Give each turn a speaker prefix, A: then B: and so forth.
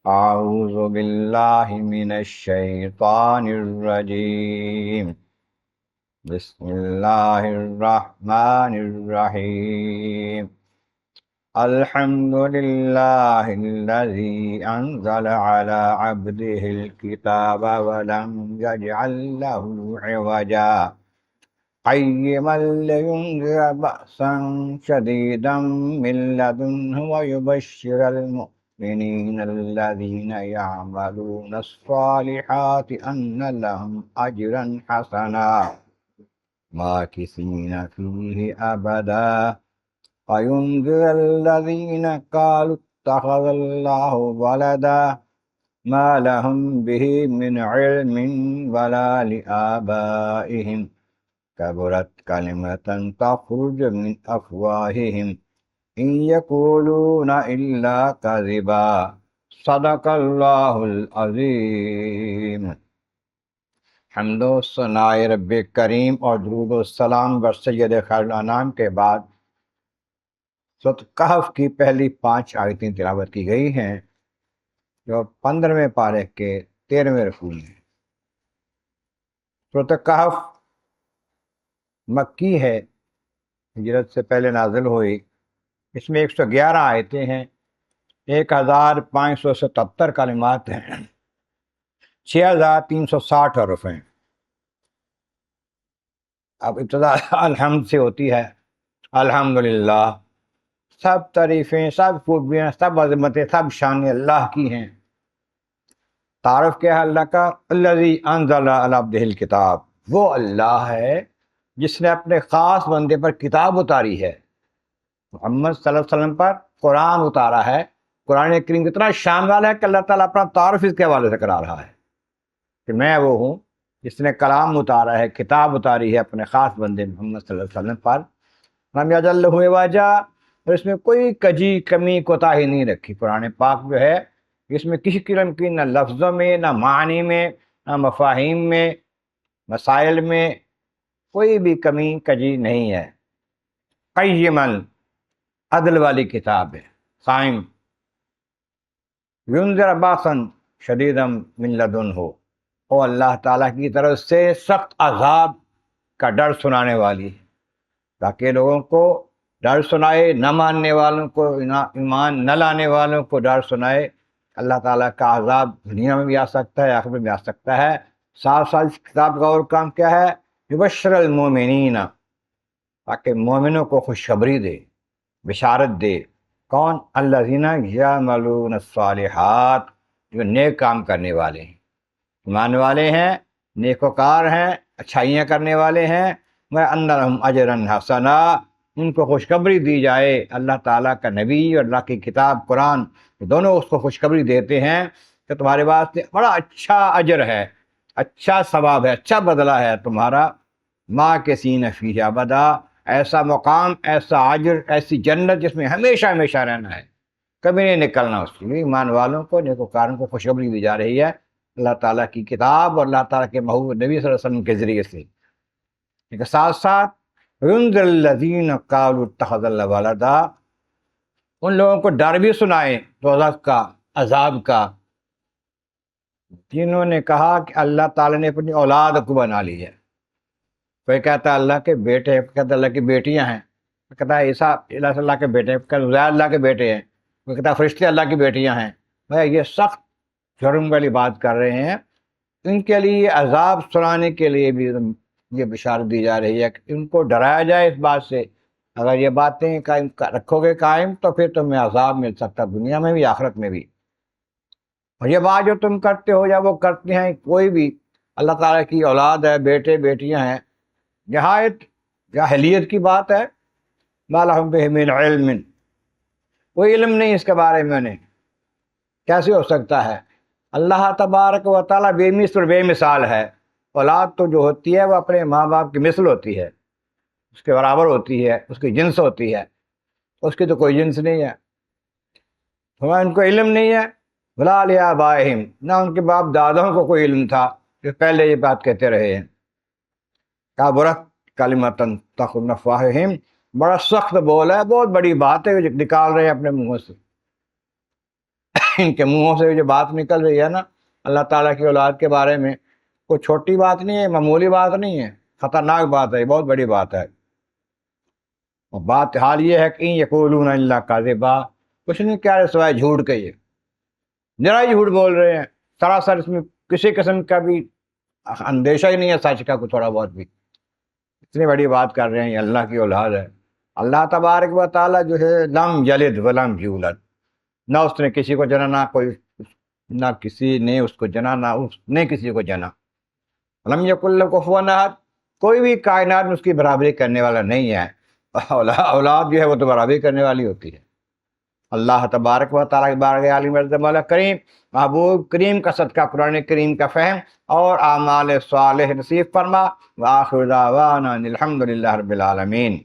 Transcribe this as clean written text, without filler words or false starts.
A: أعوذ بالله من الشيطان الرجيم. بسم الله الرحمن الرحيم. الحمد لله الذي أنزل على عبده الكتاب ولم يجعل له عوجا قيما لينذر بأسا شديدا من لدنه ويبشر المؤمنين الذين يعملون الصالحات أن لهم أجرا حسنا ماكثين فيه أبدا وينذر الذين قالوا اتخذ الله ولدا ما لهم به من علم ولا لآبائهم كبرت كلمة تخرج من أفواههم إن يقولون إلا كذبا صدق الله العظيم. حمد و ثناء رب کریم اور درود و سلام بر سید خیر الانام کے بعد سورۃ کہف کی پہلی 5 آیتیں تلاوت کی گئی ہیں جو 15ویں پارے کے 13ویں رکوع میں. سورۃ کہف مکی ہے، ہجرت سے پہلے نازل ہوئی. اس میں 111 آیتیں ہیں، 1577 کلمات ہیں، 6360 حرف ہیں. اب ابتدا الحمد سے ہوتی ہے. الحمدللہ، سب تعریفیں، سب خوبیاں، سب عظمتیں، سب شانیں اللہ کی ہیں. تعارف کیا ہے اللہ کا؟ الذی انزل علی عبدہ الکتاب، وہ اللہ ہے جس نے اپنے خاص بندے پر کتاب اتاری ہے. محمد صلی اللہ علیہ وسلم پر قرآن اتارا ہے. قرآن کریم اتنا شان والا ہے کہ اللہ تعالیٰ اپنا تعارف اس کے حوالے سے کرا رہا ہے کہ میں وہ ہوں جس نے کلام اتارا ہے، کتاب اتاری ہے اپنے خاص بندے محمد صلی اللہ علیہ وسلم پر. لم یجعل لہ عوجا، اور اس میں کوئی کجی کمی کوتاہی نہیں رکھی. قرآن پاک جو ہے اس میں کسی قسم کی نہ لفظوں میں، نہ معنی میں، نہ مفاہیم میں، مسائل میں کوئی بھی کمی کجی نہیں ہے. قیما، عدل والی کتاب ہے، قائم. ینذر باسا شدیدا من لدنہ، وہ اللہ تعالیٰ کی طرف سے سخت عذاب کا ڈر سنانے والی ہے، تاکہ لوگوں کو ڈر سنائے، نہ ماننے والوں کو، ایمان نہ لانے والوں کو ڈر سنائے. اللہ تعالیٰ کا عذاب دنیا میں بھی آ سکتا ہے، آخرت میں بھی آ سکتا ہے. ساتھ ساتھ اس کتاب کا اور کام کیا ہے؟ یبشر المومنین، تاکہ مومنوں کو خوشخبری دے، بشارت دے. کون؟ الذین یعملون الصالحات، جو نیک کام کرنے والے ہیں، ایمان والے ہیں، نیکوکار ہیں، اچھائیاں کرنے والے ہیں. وَأَنَّ لَهُمْ أَجْرًا حَسَنًا، ان کو خوشخبری دی جائے. اللہ تعالیٰ کا نبی اور اللہ کی کتاب قرآن دونوں اس کو خوشخبری دیتے ہیں کہ تمہارے واسطے بڑا اچھا اجر ہے، اچھا ثواب ہے، اچھا بدلہ ہے تمہارا. ماکثین فیہ ابدا، ایسا مقام، ایسا اجر، ایسی جنت جس میں ہمیشہ ہمیشہ رہنا ہے، کبھی نہیں نکلنا. اس کے لیے ایمان والوں کو، نیکوکاروں کو خوشخبری دی جا رہی ہے اللہ تعالیٰ کی کتاب اور اللہ تعالیٰ کے محبوب نبی صلی اللہ علیہ وسلم کے ذریعے سے. لیکن ساتھ ساتھ ينذر الذین قالوا اتخذ اللہ ولدا، ان لوگوں کو ڈر بھی سنائے دوزخ کا، عذاب کا، جنہوں نے کہا کہ اللہ تعالیٰ نے اپنی اولاد کو بنا لی ہے. کوئی کہتا ہے اللہ کے بیٹے ہیں، کہتا ہے اللہ کی بیٹیاں ہیں، کوئی کہتا ہے عیسیٰ اللہ کے بیٹے ہیں، کوئی کہتا ہے عزیر اللہ کے بیٹے ہیں، کوئی کہتا ہے فرشتے اللہ کی بیٹیاں ہیں. بھائی یہ سخت جرم والی بات کر رہے ہیں. ان کے لیے عذاب سنانے کے لیے بھی یہ بشارت دی جا رہی ہے کہ ان کو ڈرایا جائے اس بات سے، اگر یہ باتیں قائم رکھو گے قائم تو پھر تمہیں عذاب مل سکتا دنیا میں بھی آخرت میں بھی. اور یہ بات جو تم کرتے ہو یا وہ کرتے ہیں، کوئی بھی اللہ تعالیٰ کی اولاد ہے، بیٹے بیٹیاں ہیں، نہایت جاہلیت کی بات ہے. ما لہم بہ من علم، کوئی علم نہیں اس کے بارے میں انہیں، کیسے ہو سکتا ہے؟ اللہ تبارک و تعالیٰ بے مثل بے مثال ہے. اولاد تو جو ہوتی ہے وہ اپنے ماں باپ کی مثل ہوتی ہے، اس کے برابر ہوتی ہے، اس کی جنس ہوتی ہے. اس کی تو کوئی جنس نہیں ہے. ان کو علم نہیں ہے. ولا لآبائہم، نہ ان کے باپ داداؤں کو کوئی علم تھا جو پہلے یہ بات کہتے رہے ہیں. کبرت کلمۃ تخرج من افواہہم، بڑا سخت بول ہے، بہت بڑی بات ہے جو نکال رہے ہیں اپنے منہوں سے. ان کے منہوں سے جو بات نکل رہی ہے نا اللہ تعالیٰ کی اولاد کے بارے میں، کوئی چھوٹی بات نہیں ہے، معمولی بات نہیں ہے، خطرناک بات ہے، بہت بڑی بات ہے۔ اور بات حال یہ ہے کہ یقولون الا کاذبا، کچھ نہیں کیا ہے سوائے جھوٹ کے، یہ ذرا ہی جھوٹ بول رہے ہیں، سراسر اس میں کسی قسم کا بھی اندیشہ ہی نہیں ہے سچ کا، کوئی تھوڑا بہت بھی۔ اتنی بڑی بات کر رہے ہیں، یہ اللہ کی اولاد ہے۔ اللہ تبارک و تعالیٰ جو ہے لم یلد ولم یولد، نہ اس نے کسی کو جنا، نہ کسی نے اس کو جنا، نہ اس نے کسی کو جنا۔ لم یکن لہ کفوا احد، کوئی بھی کائنات میں اس کی برابری کرنے والا نہیں ہے۔ اولاد جو ہے وہ تو برابری کرنے والی ہوتی ہے۔ اللہ تبارک و تعالیٰ کی بارگاہ عالی مرتبہ مولا کریم، محبوب کریم کا صدقہ قرآن کریم کا فہم اور اعمال صالح نصیب فرما۔ وآخر دعوانا الحمد للہ رب العالمین۔